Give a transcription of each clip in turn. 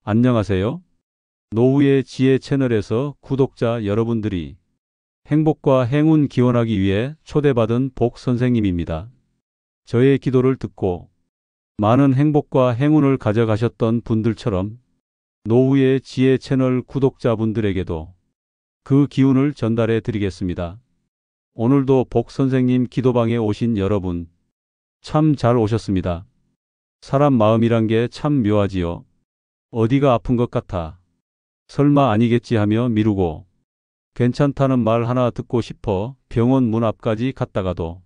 안녕하세요. 노후의 지혜 채널에서 구독자 여러분들이 행복과 행운 기원하기 위해 초대받은 복 선생님입니다. 저의 기도를 듣고 많은 행복과 행운을 가져가셨던 분들처럼 노후의 지혜 채널 구독자분들에게도 그 기운을 전달해 드리겠습니다. 오늘도 복 선생님 기도방에 오신 여러분, 참 잘 오셨습니다. 사람 마음이란 게 참 묘하지요. 어디가 아픈 것 같아. 설마 아니겠지 하며 미루고 괜찮다는 말 하나 듣고 싶어 병원 문 앞까지 갔다가도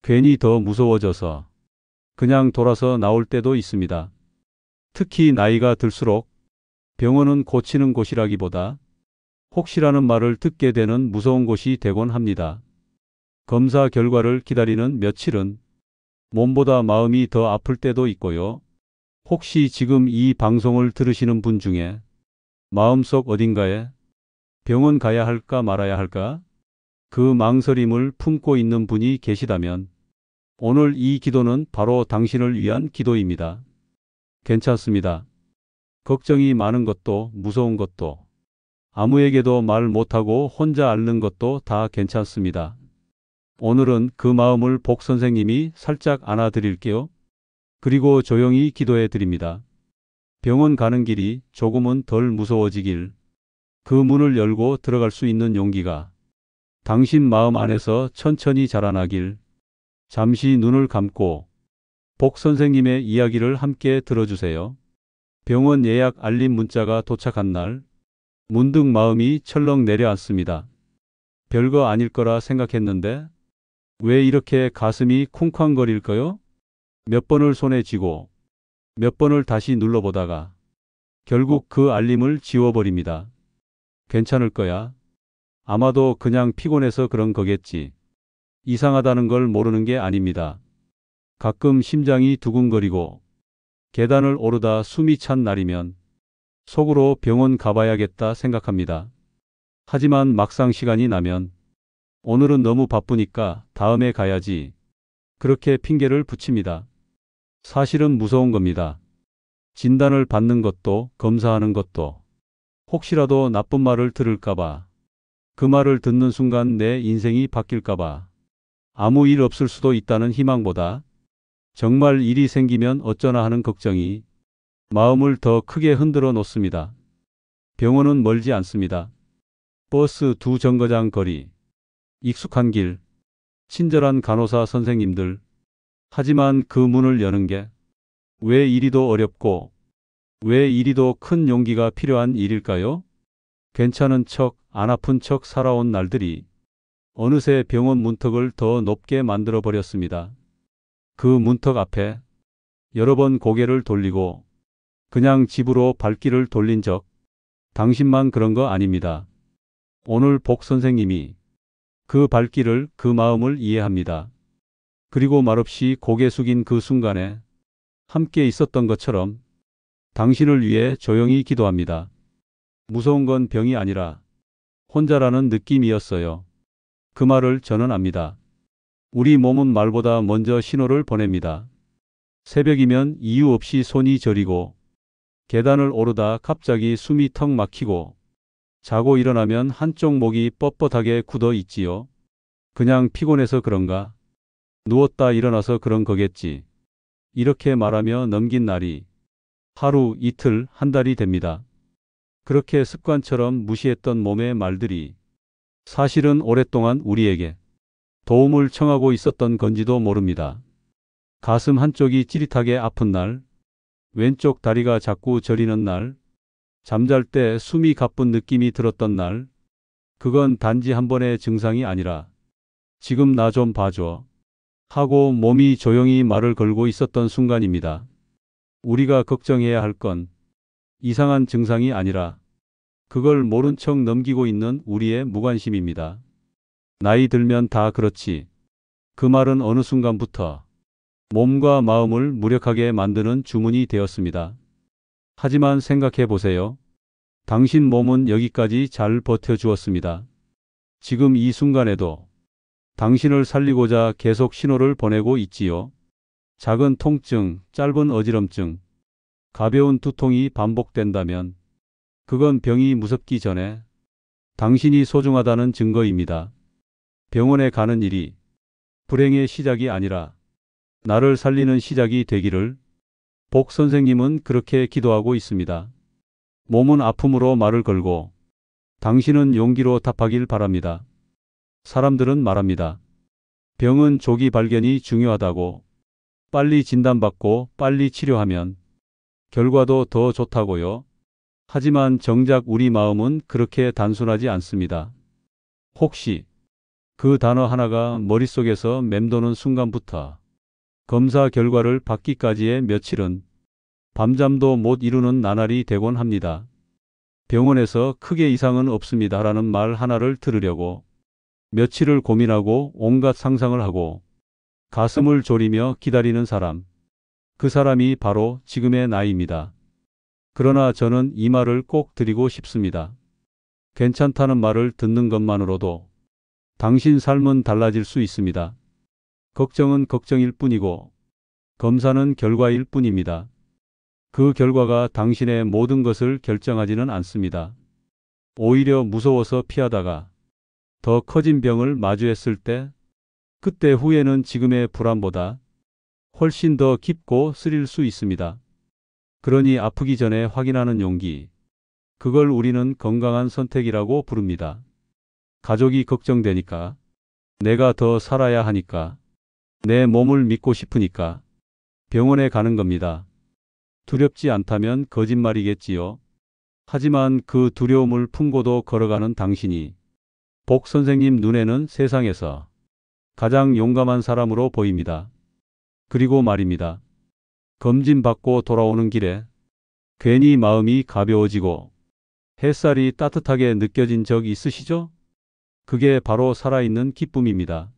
괜히 더 무서워져서 그냥 돌아서 나올 때도 있습니다. 특히 나이가 들수록 병원은 고치는 곳이라기보다 혹시라는 말을 듣게 되는 무서운 곳이 되곤 합니다. 검사 결과를 기다리는 며칠은 몸보다 마음이 더 아플 때도 있고요. 혹시 지금 이 방송을 들으시는 분 중에 마음속 어딘가에 병원 가야 할까 말아야 할까? 그 망설임을 품고 있는 분이 계시다면 오늘 이 기도는 바로 당신을 위한 기도입니다. 괜찮습니다. 걱정이 많은 것도 무서운 것도 아무에게도 말 못하고 혼자 앓는 것도 다 괜찮습니다. 오늘은 그 마음을 복 선생님이 살짝 안아드릴게요. 그리고 조용히 기도해 드립니다. 병원 가는 길이 조금은 덜 무서워지길, 그 문을 열고 들어갈 수 있는 용기가 당신 마음 안에서 천천히 자라나길, 잠시 눈을 감고 복 선생님의 이야기를 함께 들어주세요. 병원 예약 알림 문자가 도착한 날, 문득 마음이 철렁 내려앉습니다. 별거 아닐 거라 생각했는데 왜 이렇게 가슴이 쿵쾅거릴까요? 몇 번을 손에 쥐고 몇 번을 다시 눌러보다가 결국 그 알림을 지워버립니다. 괜찮을 거야. 아마도 그냥 피곤해서 그런 거겠지. 이상하다는 걸 모르는 게 아닙니다. 가끔 심장이 두근거리고 계단을 오르다 숨이 찬 날이면 속으로 병원 가봐야겠다 생각합니다. 하지만 막상 시간이 나면 오늘은 너무 바쁘니까 다음에 가야지. 그렇게 핑계를 붙입니다. 사실은 무서운 겁니다. 진단을 받는 것도 검사하는 것도 혹시라도 나쁜 말을 들을까봐, 그 말을 듣는 순간 내 인생이 바뀔까봐, 아무 일 없을 수도 있다는 희망보다 정말 일이 생기면 어쩌나 하는 걱정이 마음을 더 크게 흔들어 놓습니다. 병원은 멀지 않습니다. 버스 2정거장 거리, 익숙한 길, 친절한 간호사 선생님들. 하지만 그 문을 여는 게 왜 이리도 어렵고 왜 이리도 큰 용기가 필요한 일일까요? 괜찮은 척, 안 아픈 척 살아온 날들이 어느새 병원 문턱을 더 높게 만들어 버렸습니다. 그 문턱 앞에 여러 번 고개를 돌리고 그냥 집으로 발길을 돌린 적, 당신만 그런 거 아닙니다. 오늘 복 선생님이 그 발길을, 그 마음을 이해합니다. 그리고 말없이 고개 숙인 그 순간에 함께 있었던 것처럼 당신을 위해 조용히 기도합니다. 무서운 건 병이 아니라 혼자라는 느낌이었어요. 그 말을 저는 압니다. 우리 몸은 말보다 먼저 신호를 보냅니다. 새벽이면 이유 없이 손이 저리고 계단을 오르다 갑자기 숨이 턱 막히고 자고 일어나면 한쪽 목이 뻣뻣하게 굳어 있지요. 그냥 피곤해서 그런가? 누웠다 일어나서 그런 거겠지. 이렇게 말하며 넘긴 날이 하루, 이틀, 한 달이 됩니다. 그렇게 습관처럼 무시했던 몸의 말들이 사실은 오랫동안 우리에게 도움을 청하고 있었던 건지도 모릅니다. 가슴 한쪽이 찌릿하게 아픈 날, 왼쪽 다리가 자꾸 저리는 날, 잠잘 때 숨이 가쁜 느낌이 들었던 날, 그건 단지 한 번의 증상이 아니라 지금 나 좀 봐줘 하고 몸이 조용히 말을 걸고 있었던 순간입니다. 우리가 걱정해야 할 건 이상한 증상이 아니라 그걸 모른 척 넘기고 있는 우리의 무관심입니다. 나이 들면 다 그렇지. 그 말은 어느 순간부터 몸과 마음을 무력하게 만드는 주문이 되었습니다. 하지만 생각해 보세요. 당신 몸은 여기까지 잘 버텨주었습니다. 지금 이 순간에도 당신을 살리고자 계속 신호를 보내고 있지요. 작은 통증, 짧은 어지럼증, 가벼운 두통이 반복된다면 그건 병이 무섭기 전에 당신이 소중하다는 증거입니다. 병원에 가는 일이 불행의 시작이 아니라 나를 살리는 시작이 되기를 복 선생님은 그렇게 기도하고 있습니다. 몸은 아픔으로 말을 걸고 당신은 용기로 답하길 바랍니다. 사람들은 말합니다. 병은 조기 발견이 중요하다고. 빨리 진단받고 빨리 치료하면 결과도 더 좋다고요. 하지만 정작 우리 마음은 그렇게 단순하지 않습니다. 혹시 그 단어 하나가 머릿속에서 맴도는 순간부터 검사 결과를 받기까지의 며칠은 밤잠도 못 이루는 나날이 되곤 합니다. 병원에서 크게 이상은 없습니다라는 말 하나를 들으려고 며칠을 고민하고 온갖 상상을 하고 가슴을 졸이며 기다리는 사람. 그 사람이 바로 지금의 나입니다. 그러나 저는 이 말을 꼭 드리고 싶습니다. 괜찮다는 말을 듣는 것만으로도 당신 삶은 달라질 수 있습니다. 걱정은 걱정일 뿐이고 검사는 결과일 뿐입니다. 그 결과가 당신의 모든 것을 결정하지는 않습니다. 오히려 무서워서 피하다가 더 커진 병을 마주했을 때 그때 후회는 지금의 불안보다 훨씬 더 깊고 쓰릴 수 있습니다. 그러니 아프기 전에 확인하는 용기. 그걸 우리는 건강한 선택이라고 부릅니다. 가족이 걱정되니까, 내가 더 살아야 하니까, 내 몸을 믿고 싶으니까 병원에 가는 겁니다. 두렵지 않다면 거짓말이겠지요. 하지만 그 두려움을 품고도 걸어가는 당신이 복 선생님 눈에는 세상에서 가장 용감한 사람으로 보입니다. 그리고 말입니다. 검진받고 돌아오는 길에 괜히 마음이 가벼워지고 햇살이 따뜻하게 느껴진 적 있으시죠? 그게 바로 살아있는 기쁨입니다.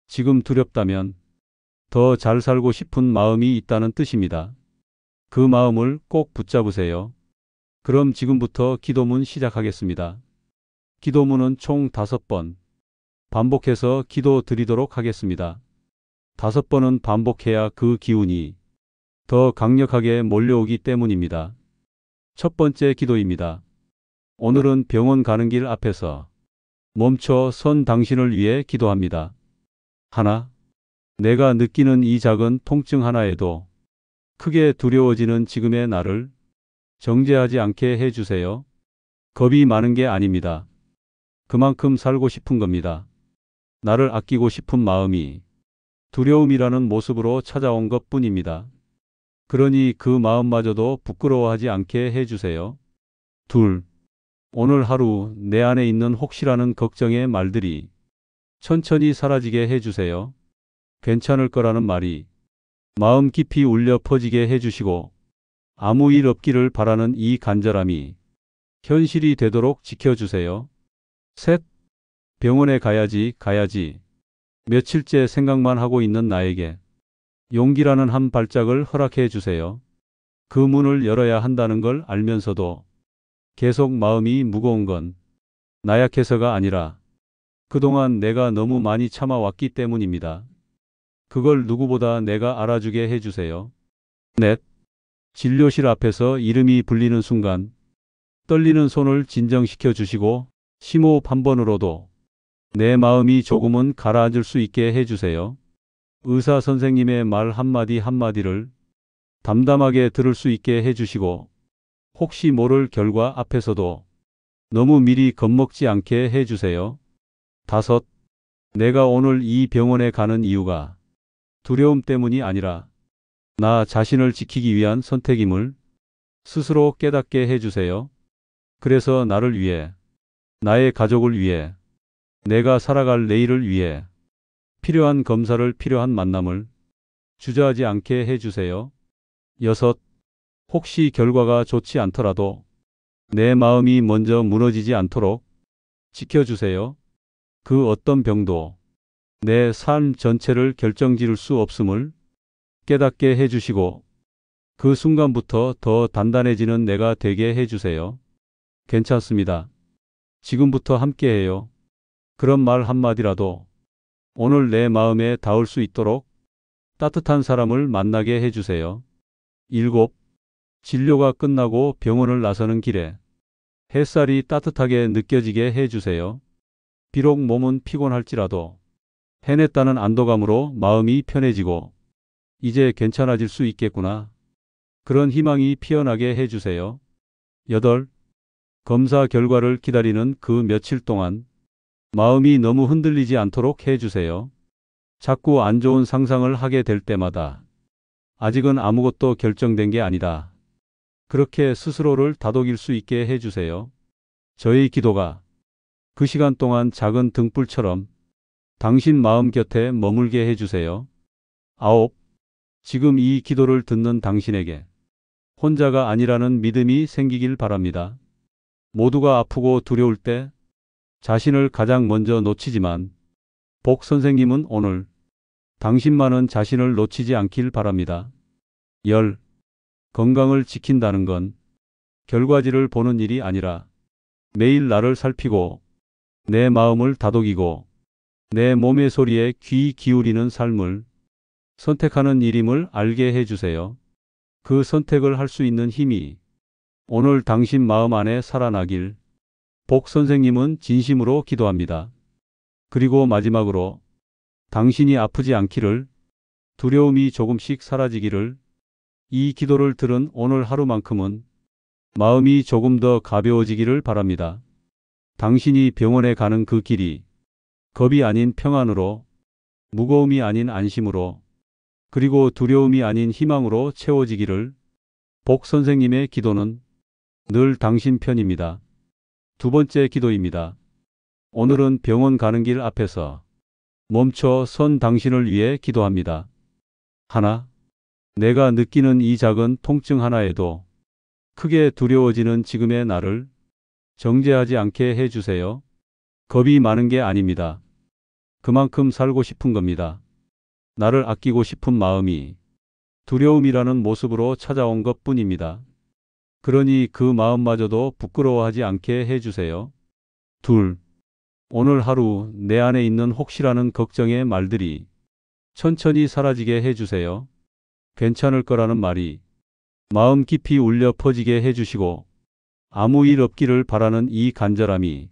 지금 두렵다면 더 잘 살고 싶은 마음이 있다는 뜻입니다. 그 마음을 꼭 붙잡으세요. 그럼 지금부터 기도문 시작하겠습니다. 기도문은 총 5번 반복해서 기도 드리도록 하겠습니다. 5번은 반복해야 그 기운이 더 강력하게 몰려오기 때문입니다. 첫 번째 기도입니다. 오늘은 병원 가는 길 앞에서 멈춰 선 당신을 위해 기도합니다. 하나, 내가 느끼는 이 작은 통증 하나에도 크게 두려워지는 지금의 나를 정죄하지 않게 해주세요. 겁이 많은 게 아닙니다. 그만큼 살고 싶은 겁니다. 나를 아끼고 싶은 마음이 두려움이라는 모습으로 찾아온 것 뿐입니다. 그러니 그 마음마저도 부끄러워하지 않게 해주세요. 둘, 오늘 하루 내 안에 있는 혹시라는 걱정의 말들이 천천히 사라지게 해주세요. 괜찮을 거라는 말이 마음 깊이 울려 퍼지게 해주시고 아무 일 없기를 바라는 이 간절함이 현실이 되도록 지켜주세요. 셋, 병원에 가야지. 며칠째 생각만 하고 있는 나에게 용기라는 한 발짝을 허락해 주세요. 그 문을 열어야 한다는 걸 알면서도 계속 마음이 무거운 건 나약해서가 아니라 그동안 내가 너무 많이 참아왔기 때문입니다. 그걸 누구보다 내가 알아주게 해주세요. 넷, 진료실 앞에서 이름이 불리는 순간 떨리는 손을 진정시켜 주시고 심호흡 한 번으로도 내 마음이 조금은 가라앉을 수 있게 해주세요. 의사 선생님의 말 한마디 한마디를 담담하게 들을 수 있게 해주시고 혹시 모를 결과 앞에서도 너무 미리 겁먹지 않게 해주세요. 다섯, 내가 오늘 이 병원에 가는 이유가 두려움 때문이 아니라 나 자신을 지키기 위한 선택임을 스스로 깨닫게 해주세요. 그래서 나를 위해, 나의 가족을 위해, 내가 살아갈 내일을 위해 필요한 검사를 필요한 만남을 주저하지 않게 해주세요. 여섯, 혹시 결과가 좋지 않더라도 내 마음이 먼저 무너지지 않도록 지켜주세요. 그 어떤 병도 내 삶 전체를 결정지을 수 없음을 깨닫게 해주시고 그 순간부터 더 단단해지는 내가 되게 해주세요. 괜찮습니다. 지금부터 함께해요. 그런 말 한마디라도 오늘 내 마음에 닿을 수 있도록 따뜻한 사람을 만나게 해주세요. 일곱, 진료가 끝나고 병원을 나서는 길에 햇살이 따뜻하게 느껴지게 해주세요. 비록 몸은 피곤할지라도 해냈다는 안도감으로 마음이 편해지고 이제 괜찮아질 수 있겠구나. 그런 희망이 피어나게 해주세요. 8. 검사 결과를 기다리는 그 며칠 동안 마음이 너무 흔들리지 않도록 해주세요. 자꾸 안 좋은 상상을 하게 될 때마다 아직은 아무것도 결정된 게 아니다. 그렇게 스스로를 다독일 수 있게 해주세요. 저의 기도가 그 시간 동안 작은 등불처럼 당신 마음 곁에 머물게 해주세요. 9. 지금 이 기도를 듣는 당신에게 혼자가 아니라는 믿음이 생기길 바랍니다. 모두가 아프고 두려울 때 자신을 가장 먼저 놓치지만 복 선생님은 오늘 당신만은 자신을 놓치지 않길 바랍니다. 10. 건강을 지킨다는 건 결과지를 보는 일이 아니라 매일 나를 살피고 내 마음을 다독이고 내 몸의 소리에 귀 기울이는 삶을 선택하는 일임을 알게 해주세요. 그 선택을 할 수 있는 힘이 오늘 당신 마음 안에 살아나길 복 선생님은 진심으로 기도합니다. 그리고 마지막으로 당신이 아프지 않기를, 두려움이 조금씩 사라지기를, 이 기도를 들은 오늘 하루만큼은 마음이 조금 더 가벼워지기를 바랍니다. 당신이 병원에 가는 그 길이 겁이 아닌 평안으로, 무거움이 아닌 안심으로, 그리고 두려움이 아닌 희망으로 채워지기를. 복 선생님의 기도는 늘 당신 편입니다. 두 번째 기도입니다. 오늘은 병원 가는 길 앞에서 멈춰 선 당신을 위해 기도합니다. 하나, 내가 느끼는 이 작은 통증 하나에도 크게 두려워지는 지금의 나를 정죄하지 않게 해주세요. 겁이 많은 게 아닙니다. 그만큼 살고 싶은 겁니다. 나를 아끼고 싶은 마음이 두려움이라는 모습으로 찾아온 것 뿐입니다. 그러니 그 마음마저도 부끄러워하지 않게 해주세요. 둘, 오늘 하루 내 안에 있는 혹시라는 걱정의 말들이 천천히 사라지게 해주세요. 괜찮을 거라는 말이 마음 깊이 울려 퍼지게 해주시고 아무 일 없기를 바라는 이 간절함이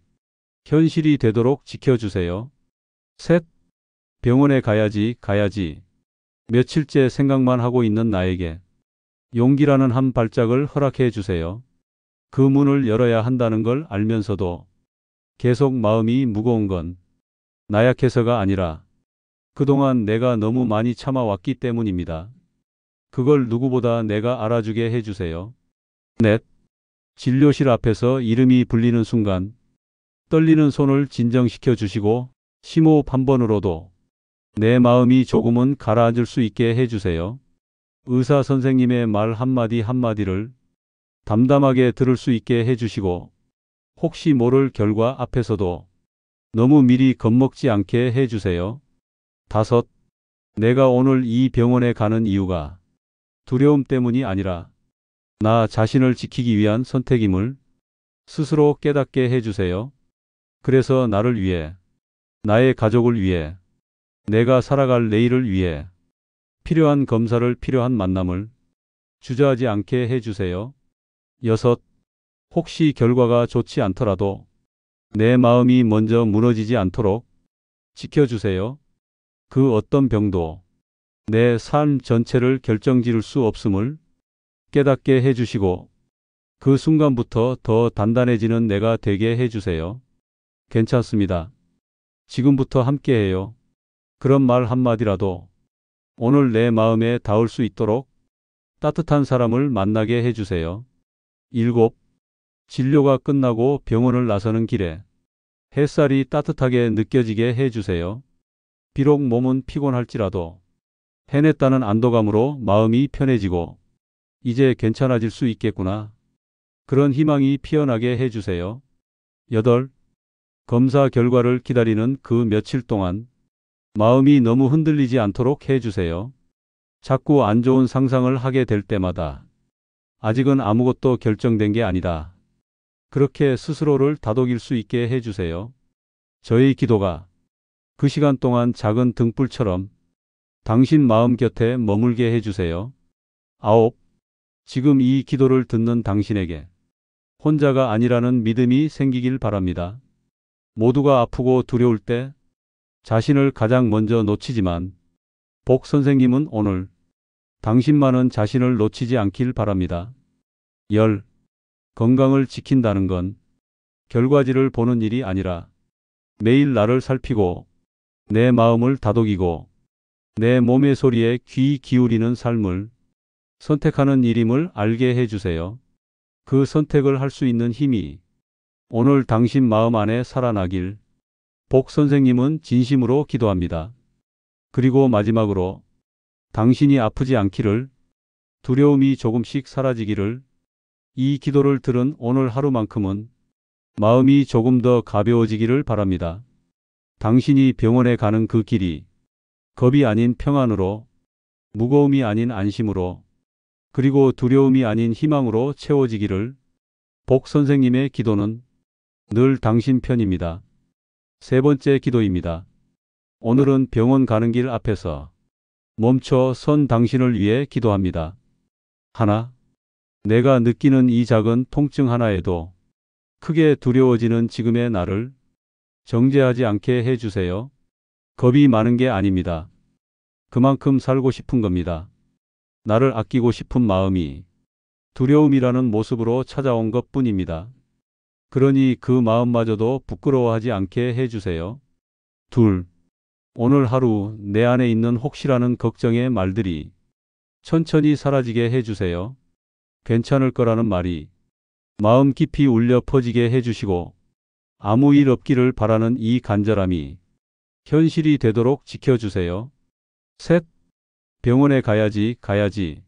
현실이 되도록 지켜주세요. 셋, 병원에 가야지. 며칠째 생각만 하고 있는 나에게 용기라는 한 발짝을 허락해 주세요. 그 문을 열어야 한다는 걸 알면서도 계속 마음이 무거운 건 나약해서가 아니라 그동안 내가 너무 많이 참아왔기 때문입니다. 그걸 누구보다 내가 알아주게 해주세요. 넷, 진료실 앞에서 이름이 불리는 순간 떨리는 손을 진정시켜 주시고 심호흡 한 번으로도 내 마음이 조금은 가라앉을 수 있게 해주세요. 의사 선생님의 말 한마디 한마디를 담담하게 들을 수 있게 해주시고 혹시 모를 결과 앞에서도 너무 미리 겁먹지 않게 해주세요. 다섯, 내가 오늘 이 병원에 가는 이유가 두려움 때문이 아니라 나 자신을 지키기 위한 선택임을 스스로 깨닫게 해주세요. 그래서 나를 위해, 나의 가족을 위해, 내가 살아갈 내일을 위해 필요한 검사를 필요한 만남을 주저하지 않게 해주세요. 여섯, 혹시 결과가 좋지 않더라도 내 마음이 먼저 무너지지 않도록 지켜주세요. 그 어떤 병도 내 삶 전체를 결정지을 수 없음을 깨닫게 해주시고 그 순간부터 더 단단해지는 내가 되게 해주세요. 괜찮습니다. 지금부터 함께해요. 그런 말 한마디라도 오늘 내 마음에 닿을 수 있도록 따뜻한 사람을 만나게 해주세요. 7. 진료가 끝나고 병원을 나서는 길에 햇살이 따뜻하게 느껴지게 해주세요. 비록 몸은 피곤할지라도 해냈다는 안도감으로 마음이 편해지고 이제 괜찮아질 수 있겠구나. 그런 희망이 피어나게 해주세요. 8. 검사 결과를 기다리는 그 며칠 동안 마음이 너무 흔들리지 않도록 해주세요. 자꾸 안 좋은 상상을 하게 될 때마다 아직은 아무것도 결정된 게 아니다. 그렇게 스스로를 다독일 수 있게 해주세요. 저의 기도가 그 시간 동안 작은 등불처럼 당신 마음 곁에 머물게 해주세요. 9. 지금 이 기도를 듣는 당신에게 혼자가 아니라는 믿음이 생기길 바랍니다. 모두가 아프고 두려울 때 자신을 가장 먼저 놓치지만 복 선생님은 오늘 당신만은 자신을 놓치지 않길 바랍니다. 열. 건강을 지킨다는 건 결과지를 보는 일이 아니라 매일 나를 살피고 내 마음을 다독이고 내 몸의 소리에 귀 기울이는 삶을 선택하는 일임을 알게 해주세요. 그 선택을 할 수 있는 힘이 오늘 당신 마음 안에 살아나길 복 선생님은 진심으로 기도합니다. 그리고 마지막으로 당신이 아프지 않기를, 두려움이 조금씩 사라지기를, 이 기도를 들은 오늘 하루만큼은 마음이 조금 더 가벼워지기를 바랍니다. 당신이 병원에 가는 그 길이 겁이 아닌 평안으로, 무거움이 아닌 안심으로, 그리고 두려움이 아닌 희망으로 채워지기를. 복 선생님의 기도는 늘 당신 편입니다. 세 번째 기도입니다. 오늘은 병원 가는 길 앞에서 멈춰 선 당신을 위해 기도합니다. 하나, 내가 느끼는 이 작은 통증 하나에도 크게 두려워지는 지금의 나를 정죄하지 않게 해주세요. 겁이 많은 게 아닙니다. 그만큼 살고 싶은 겁니다. 나를 아끼고 싶은 마음이 두려움이라는 모습으로 찾아온 것 뿐입니다. 그러니 그 마음마저도 부끄러워하지 않게 해주세요. 둘, 오늘 하루 내 안에 있는 혹시라는 걱정의 말들이 천천히 사라지게 해주세요. 괜찮을 거라는 말이 마음 깊이 울려 퍼지게 해주시고 아무 일 없기를 바라는 이 간절함이 현실이 되도록 지켜주세요. 셋, 병원에 가야지.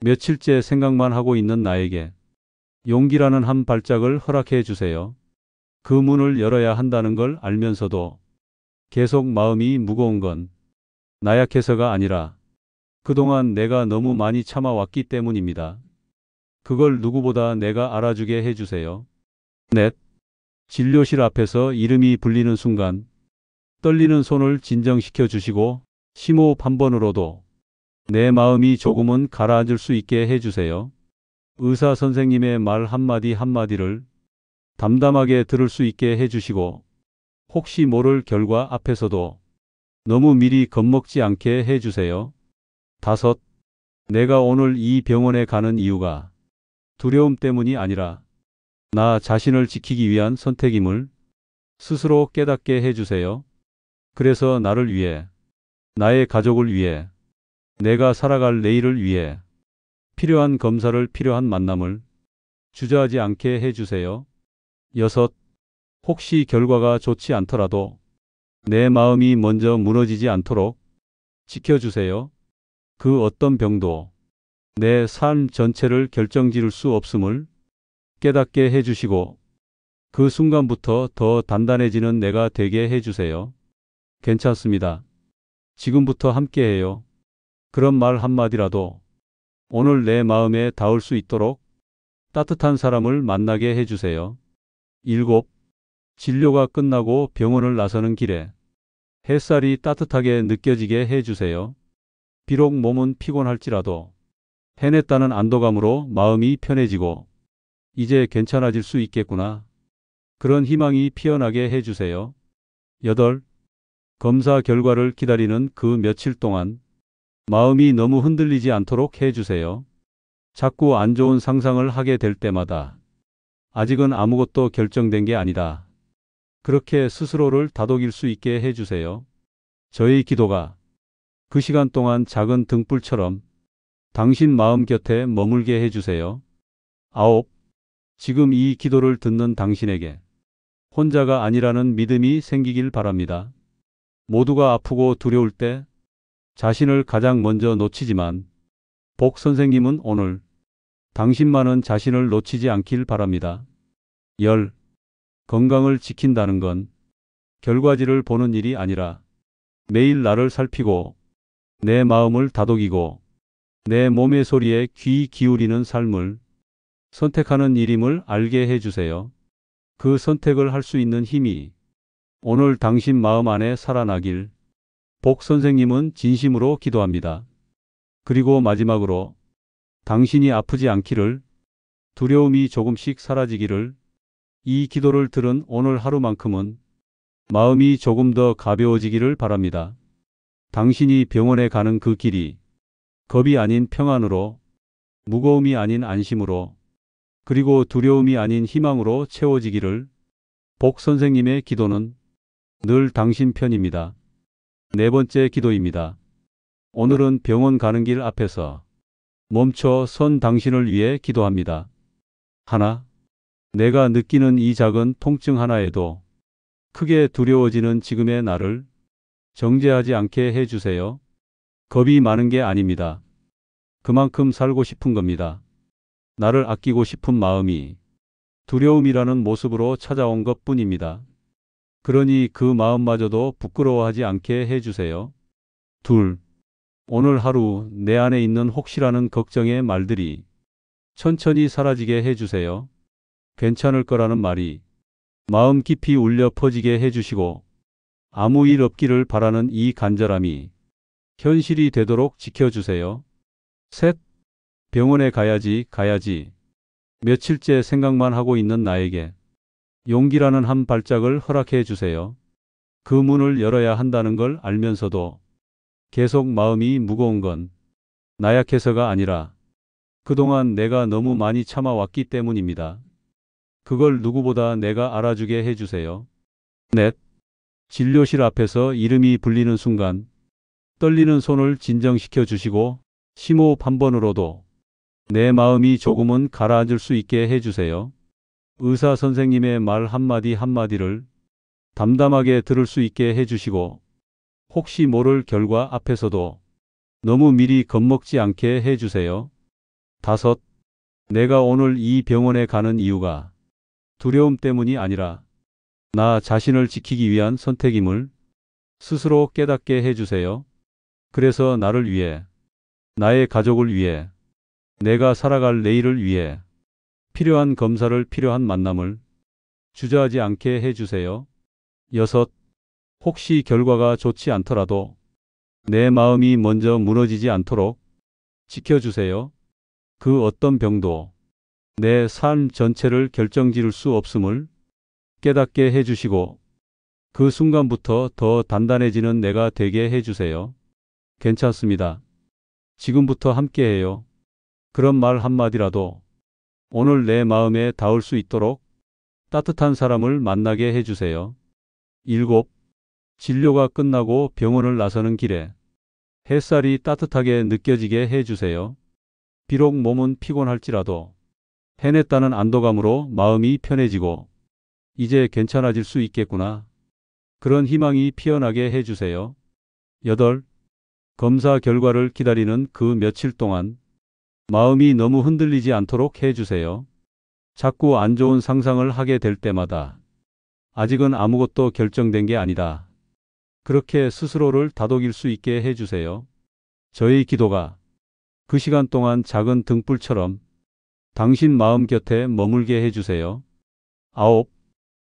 며칠째 생각만 하고 있는 나에게 용기라는 한 발짝을 허락해 주세요. 그 문을 열어야 한다는 걸 알면서도 계속 마음이 무거운 건 나약해서가 아니라 그동안 내가 너무 많이 참아왔기 때문입니다. 그걸 누구보다 내가 알아주게 해주세요. 넷, 진료실 앞에서 이름이 불리는 순간 떨리는 손을 진정시켜 주시고 심호흡 한 번으로도 내 마음이 조금은 가라앉을 수 있게 해주세요. 의사 선생님의 말 한마디 한마디를 담담하게 들을 수 있게 해주시고 혹시 모를 결과 앞에서도 너무 미리 겁먹지 않게 해주세요. 다섯, 내가 오늘 이 병원에 가는 이유가 두려움 때문이 아니라 나 자신을 지키기 위한 선택임을 스스로 깨닫게 해주세요. 그래서 나를 위해, 나의 가족을 위해, 내가 살아갈 내일을 위해 필요한 검사를 필요한 만남을 주저하지 않게 해주세요. 여섯, 혹시 결과가 좋지 않더라도 내 마음이 먼저 무너지지 않도록 지켜주세요. 그 어떤 병도 내 삶 전체를 결정지을 수 없음을 깨닫게 해주시고 그 순간부터 더 단단해지는 내가 되게 해주세요. 괜찮습니다. 지금부터 함께해요. 그런 말 한마디라도 오늘 내 마음에 닿을 수 있도록 따뜻한 사람을 만나게 해주세요. 일곱, 진료가 끝나고 병원을 나서는 길에 햇살이 따뜻하게 느껴지게 해주세요. 비록 몸은 피곤할지라도 해냈다는 안도감으로 마음이 편해지고 이제 괜찮아질 수 있겠구나. 그런 희망이 피어나게 해주세요. 여덟, 검사 결과를 기다리는 그 며칠 동안 마음이 너무 흔들리지 않도록 해주세요. 자꾸 안 좋은 상상을 하게 될 때마다 아직은 아무것도 결정된 게 아니다. 그렇게 스스로를 다독일 수 있게 해주세요. 저의 기도가 그 시간 동안 작은 등불처럼 당신 마음 곁에 머물게 해주세요. 아홉, 지금 이 기도를 듣는 당신에게 혼자가 아니라는 믿음이 생기길 바랍니다. 모두가 아프고 두려울 때 자신을 가장 먼저 놓치지만 복 선생님은 오늘 당신만은 자신을 놓치지 않길 바랍니다. 열, 건강을 지킨다는 건 결과지를 보는 일이 아니라 매일 나를 살피고 내 마음을 다독이고 내 몸의 소리에 귀 기울이는 삶을 선택하는 일임을 알게 해주세요. 그 선택을 할 수 있는 힘이 오늘 당신 마음 안에 살아나길 복 선생님은 진심으로 기도합니다. 그리고 마지막으로 당신이 아프지 않기를, 두려움이 조금씩 사라지기를, 이 기도를 들은 오늘 하루만큼은 마음이 조금 더 가벼워지기를 바랍니다. 당신이 병원에 가는 그 길이 겁이 아닌 평안으로, 무거움이 아닌 안심으로, 그리고 두려움이 아닌 희망으로 채워지기를. 복 선생님의 기도는 늘 당신 편입니다. 네 번째 기도입니다. 오늘은 병원 가는 길 앞에서 멈춰 선 당신을 위해 기도합니다. 하나, 내가 느끼는 이 작은 통증 하나에도 크게 두려워지는 지금의 나를 정죄하지 않게 해주세요. 겁이 많은 게 아닙니다. 그만큼 살고 싶은 겁니다. 나를 아끼고 싶은 마음이 두려움이라는 모습으로 찾아온 것 뿐입니다. 그러니 그 마음마저도 부끄러워하지 않게 해주세요. 둘, 오늘 하루 내 안에 있는 혹시라는 걱정의 말들이 천천히 사라지게 해주세요. 괜찮을 거라는 말이 마음 깊이 울려 퍼지게 해주시고, 아무 일 없기를 바라는 이 간절함이 현실이 되도록 지켜주세요. 셋, 병원에 가야지. 며칠째 생각만 하고 있는 나에게 용기라는 한 발짝을 허락해 주세요. 그 문을 열어야 한다는 걸 알면서도 계속 마음이 무거운 건 나약해서가 아니라 그동안 내가 너무 많이 참아왔기 때문입니다. 그걸 누구보다 내가 알아주게 해주세요. 넷, 진료실 앞에서 이름이 불리는 순간 떨리는 손을 진정시켜 주시고 심호흡 한 번으로도 내 마음이 조금은 가라앉을 수 있게 해주세요. 의사 선생님의 말 한마디 한마디를 담담하게 들을 수 있게 해주시고, 혹시 모를 결과 앞에서도 너무 미리 겁먹지 않게 해주세요. 다섯, 내가 오늘 이 병원에 가는 이유가 두려움 때문이 아니라 나 자신을 지키기 위한 선택임을 스스로 깨닫게 해주세요. 그래서 나를 위해, 나의 가족을 위해, 내가 살아갈 내일을 위해 필요한 검사를, 필요한 만남을 주저하지 않게 해주세요. 여섯, 혹시 결과가 좋지 않더라도 내 마음이 먼저 무너지지 않도록 지켜주세요. 그 어떤 병도 내 삶 전체를 결정지을 수 없음을 깨닫게 해주시고, 그 순간부터 더 단단해지는 내가 되게 해주세요. 괜찮습니다. 지금부터 함께해요. 그런 말 한마디라도 오늘 내 마음에 닿을 수 있도록 따뜻한 사람을 만나게 해주세요. 일곱, 진료가 끝나고 병원을 나서는 길에 햇살이 따뜻하게 느껴지게 해주세요. 비록 몸은 피곤할지라도 해냈다는 안도감으로 마음이 편해지고, 이제 괜찮아질 수 있겠구나, 그런 희망이 피어나게 해주세요. 여덟, 검사 결과를 기다리는 그 며칠 동안 마음이 너무 흔들리지 않도록 해주세요. 자꾸 안 좋은 상상을 하게 될 때마다 아직은 아무것도 결정된 게 아니다, 그렇게 스스로를 다독일 수 있게 해주세요. 저의 기도가 그 시간 동안 작은 등불처럼 당신 마음 곁에 머물게 해주세요. 아홉,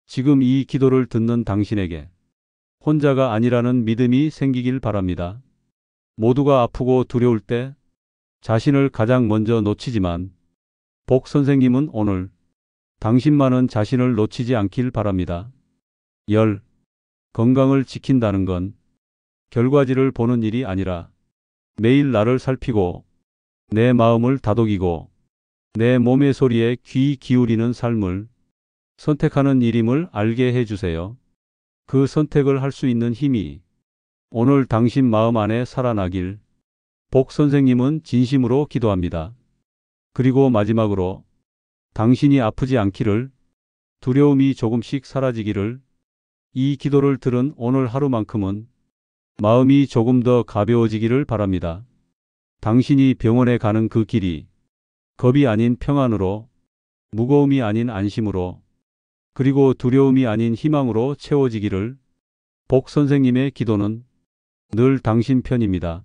지금 이 기도를 듣는 당신에게 혼자가 아니라는 믿음이 생기길 바랍니다. 모두가 아프고 두려울 때 자신을 가장 먼저 놓치지만 복 선생님은 오늘 당신만은 자신을 놓치지 않길 바랍니다. 열, 건강을 지킨다는 건 결과지를 보는 일이 아니라 매일 나를 살피고 내 마음을 다독이고 내 몸의 소리에 귀 기울이는 삶을 선택하는 일임을 알게 해주세요. 그 선택을 할 수 있는 힘이 오늘 당신 마음 안에 살아나길 복 선생님은 진심으로 기도합니다. 그리고 마지막으로 당신이 아프지 않기를, 두려움이 조금씩 사라지기를, 이 기도를 들은 오늘 하루만큼은 마음이 조금 더 가벼워지기를 바랍니다. 당신이 병원에 가는 그 길이 겁이 아닌 평안으로, 무거움이 아닌 안심으로, 그리고 두려움이 아닌 희망으로 채워지기를. 복 선생님의 기도는 늘 당신 편입니다.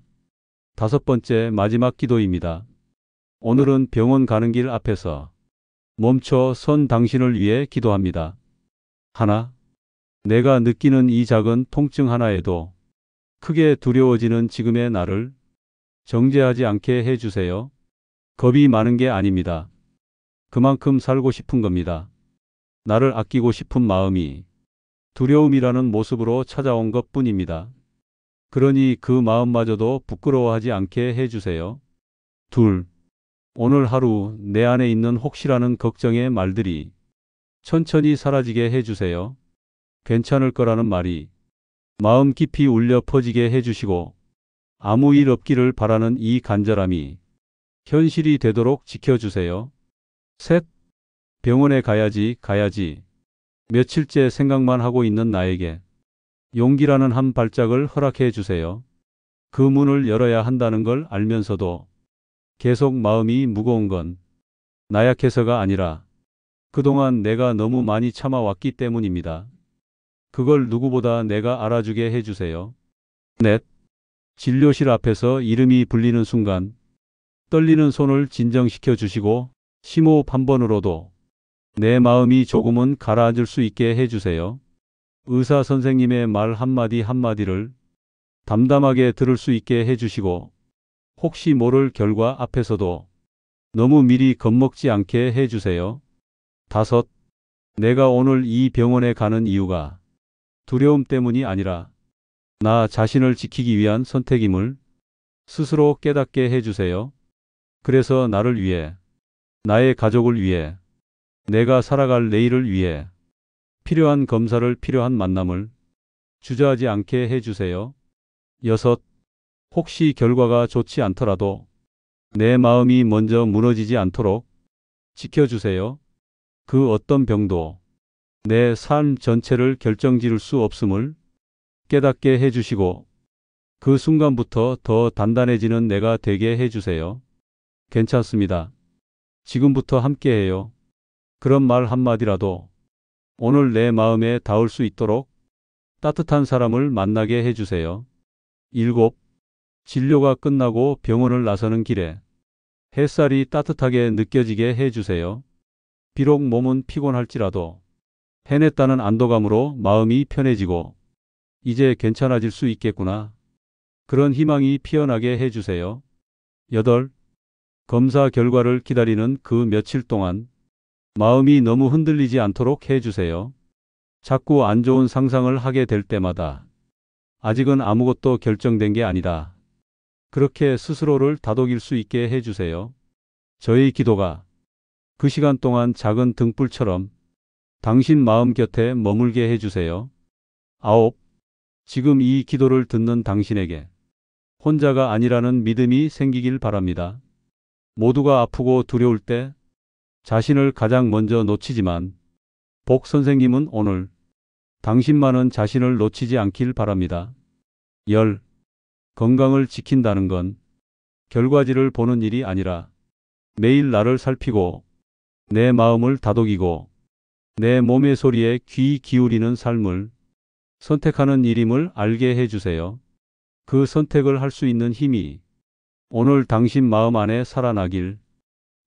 다섯 번째 마지막 기도입니다. 오늘은 병원 가는 길 앞에서 멈춰 선 당신을 위해 기도합니다. 하나, 내가 느끼는 이 작은 통증 하나에도 크게 두려워지는 지금의 나를 정죄하지 않게 해주세요. 겁이 많은 게 아닙니다. 그만큼 살고 싶은 겁니다. 나를 아끼고 싶은 마음이 두려움이라는 모습으로 찾아온 것뿐입니다. 그러니 그 마음마저도 부끄러워하지 않게 해주세요. 둘, 오늘 하루 내 안에 있는 혹시라는 걱정의 말들이 천천히 사라지게 해주세요. 괜찮을 거라는 말이 마음 깊이 울려 퍼지게 해주시고 아무 일 없기를 바라는 이 간절함이 현실이 되도록 지켜주세요. 셋, 병원에 가야지. 며칠째 생각만 하고 있는 나에게 용기라는 한 발짝을 허락해 주세요. 그 문을 열어야 한다는 걸 알면서도 계속 마음이 무거운 건 나약해서가 아니라 그동안 내가 너무 많이 참아왔기 때문입니다. 그걸 누구보다 내가 알아주게 해주세요. 넷, 진료실 앞에서 이름이 불리는 순간 떨리는 손을 진정시켜 주시고 심호흡 한 번으로도 내 마음이 조금은 가라앉을 수 있게 해주세요. 의사 선생님의 말 한마디 한마디를 담담하게 들을 수 있게 해주시고 혹시 모를 결과 앞에서도 너무 미리 겁먹지 않게 해주세요. 다섯, 내가 오늘 이 병원에 가는 이유가 두려움 때문이 아니라 나 자신을 지키기 위한 선택임을 스스로 깨닫게 해주세요. 그래서 나를 위해, 나의 가족을 위해, 내가 살아갈 내일을 위해 필요한 검사를 필요한 만남을 주저하지 않게 해주세요. 여섯, 혹시 결과가 좋지 않더라도 내 마음이 먼저 무너지지 않도록 지켜주세요. 그 어떤 병도 내 삶 전체를 결정지을 수 없음을 깨닫게 해주시고 그 순간부터 더 단단해지는 내가 되게 해주세요. 괜찮습니다. 지금부터 함께해요. 그런 말 한마디라도 오늘 내 마음에 닿을 수 있도록 따뜻한 사람을 만나게 해주세요. 일곱, 진료가 끝나고 병원을 나서는 길에 햇살이 따뜻하게 느껴지게 해주세요. 비록 몸은 피곤할지라도 해냈다는 안도감으로 마음이 편해지고 이제 괜찮아질 수 있겠구나. 그런 희망이 피어나게 해주세요. 여덟, 검사 결과를 기다리는 그 며칠 동안 마음이 너무 흔들리지 않도록 해주세요. 자꾸 안 좋은 상상을 하게 될 때마다 아직은 아무것도 결정된 게 아니다. 그렇게 스스로를 다독일 수 있게 해주세요. 저의 기도가 그 시간 동안 작은 등불처럼 당신 마음 곁에 머물게 해주세요. 아홉, 지금 이 기도를 듣는 당신에게 혼자가 아니라는 믿음이 생기길 바랍니다. 모두가 아프고 두려울 때 자신을 가장 먼저 놓치지만 복 선생님은 오늘 당신만은 자신을 놓치지 않길 바랍니다. 열, 건강을 지킨다는 건 결과지를 보는 일이 아니라 매일 나를 살피고 내 마음을 다독이고 내 몸의 소리에 귀 기울이는 삶을 선택하는 일임을 알게 해주세요. 그 선택을 할 수 있는 힘이 오늘 당신 마음 안에 살아나길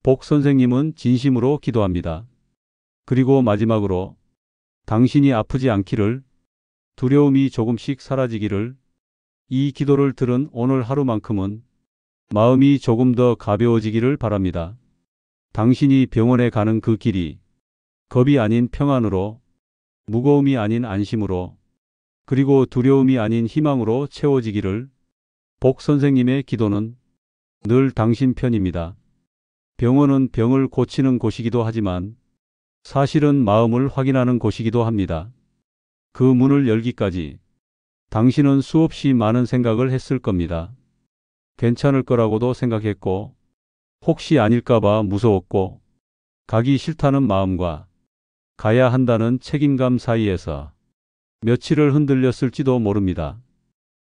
복 선생님은 진심으로 기도합니다. 그리고 마지막으로 당신이 아프지 않기를, 두려움이 조금씩 사라지기를, 이 기도를 들은 오늘 하루만큼은 마음이 조금 더 가벼워지기를 바랍니다. 당신이 병원에 가는 그 길이 겁이 아닌 평안으로, 무거움이 아닌 안심으로, 그리고 두려움이 아닌 희망으로 채워지기를. 복 선생님의 기도는 늘 당신 편입니다. 병원은 병을 고치는 곳이기도 하지만 사실은 마음을 확인하는 곳이기도 합니다. 그 문을 열기까지 당신은 수없이 많은 생각을 했을 겁니다. 괜찮을 거라고도 생각했고, 혹시 아닐까봐 무서웠고, 가기 싫다는 마음과 가야 한다는 책임감 사이에서 며칠을 흔들렸을지도 모릅니다.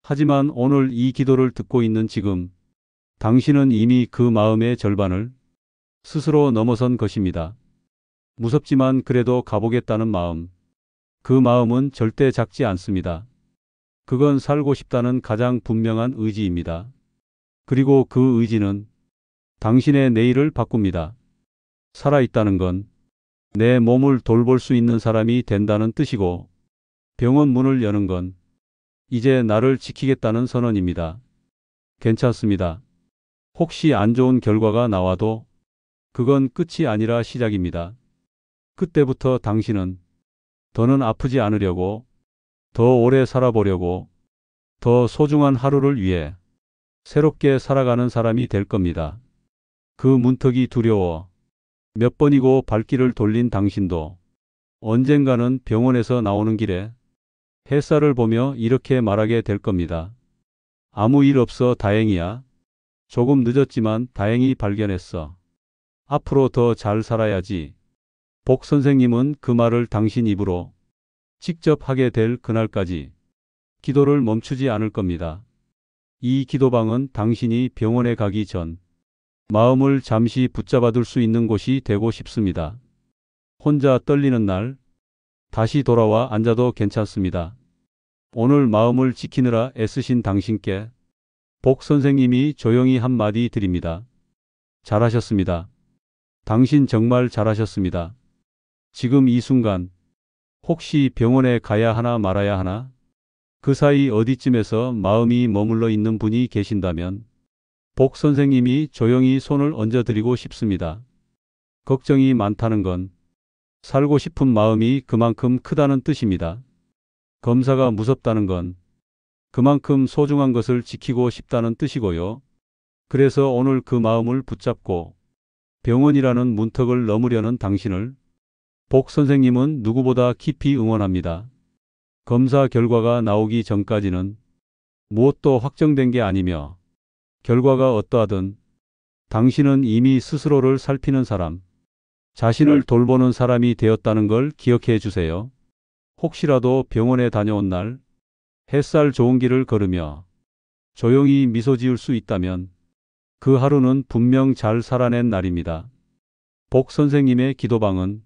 하지만 오늘 이 기도를 듣고 있는 지금, 당신은 이미 그 마음의 절반을 스스로 넘어선 것입니다. 무섭지만 그래도 가보겠다는 마음, 그 마음은 절대 작지 않습니다. 그건 살고 싶다는 가장 분명한 의지입니다. 그리고 그 의지는 당신의 내일을 바꿉니다. 살아있다는 건 내 몸을 돌볼 수 있는 사람이 된다는 뜻이고, 병원 문을 여는 건 이제 나를 지키겠다는 선언입니다. 괜찮습니다. 혹시 안 좋은 결과가 나와도 그건 끝이 아니라 시작입니다. 그때부터 당신은 더는 아프지 않으려고, 더 오래 살아보려고, 더 소중한 하루를 위해 새롭게 살아가는 사람이 될 겁니다. 그 문턱이 두려워 몇 번이고 발길을 돌린 당신도 언젠가는 병원에서 나오는 길에 햇살을 보며 이렇게 말하게 될 겁니다. 아무 일 없어 다행이야. 조금 늦었지만 다행히 발견했어. 앞으로 더 잘 살아야지. 복 선생님은 그 말을 당신 입으로 직접 하게 될 그날까지 기도를 멈추지 않을 겁니다. 이 기도방은 당신이 병원에 가기 전 마음을 잠시 붙잡아둘 수 있는 곳이 되고 싶습니다. 혼자 떨리는 날 다시 돌아와 앉아도 괜찮습니다. 오늘 마음을 지키느라 애쓰신 당신께 복 선생님이 조용히 한마디 드립니다. 잘하셨습니다. 당신 정말 잘하셨습니다. 지금 이 순간 혹시 병원에 가야 하나 말아야 하나? 그 사이 어디쯤에서 마음이 머물러 있는 분이 계신다면 복 선생님이 조용히 손을 얹어드리고 싶습니다. 걱정이 많다는 건 살고 싶은 마음이 그만큼 크다는 뜻입니다. 검사가 무섭다는 건 그만큼 소중한 것을 지키고 싶다는 뜻이고요. 그래서 오늘 그 마음을 붙잡고 병원이라는 문턱을 넘으려는 당신을 복 선생님은 누구보다 깊이 응원합니다. 검사 결과가 나오기 전까지는 무엇도 확정된 게 아니며 결과가 어떠하든 당신은 이미 스스로를 살피는 사람, 자신을 돌보는 사람이 되었다는 걸 기억해 주세요. 혹시라도 병원에 다녀온 날 햇살 좋은 길을 걸으며 조용히 미소 지을 수 있다면 그 하루는 분명 잘 살아낸 날입니다. 복 선생님의 기도방은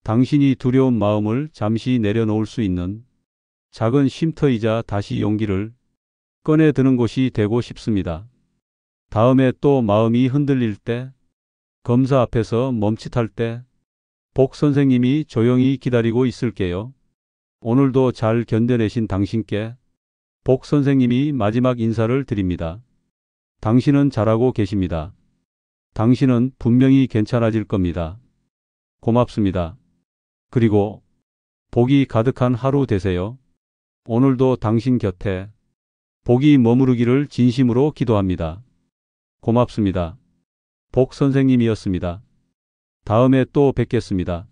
당신이 두려운 마음을 잠시 내려놓을 수 있는 작은 쉼터이자 다시 용기를 꺼내드는 곳이 되고 싶습니다. 다음에 또 마음이 흔들릴 때, 검사 앞에서 멈칫할 때, 복 선생님이 조용히 기다리고 있을게요. 오늘도 잘 견뎌내신 당신께 복 선생님이 마지막 인사를 드립니다. 당신은 잘하고 계십니다. 당신은 분명히 괜찮아질 겁니다. 고맙습니다. 그리고 복이 가득한 하루 되세요. 오늘도 당신 곁에 복이 머무르기를 진심으로 기도합니다. 고맙습니다. 복 선생님이었습니다. 다음에 또 뵙겠습니다.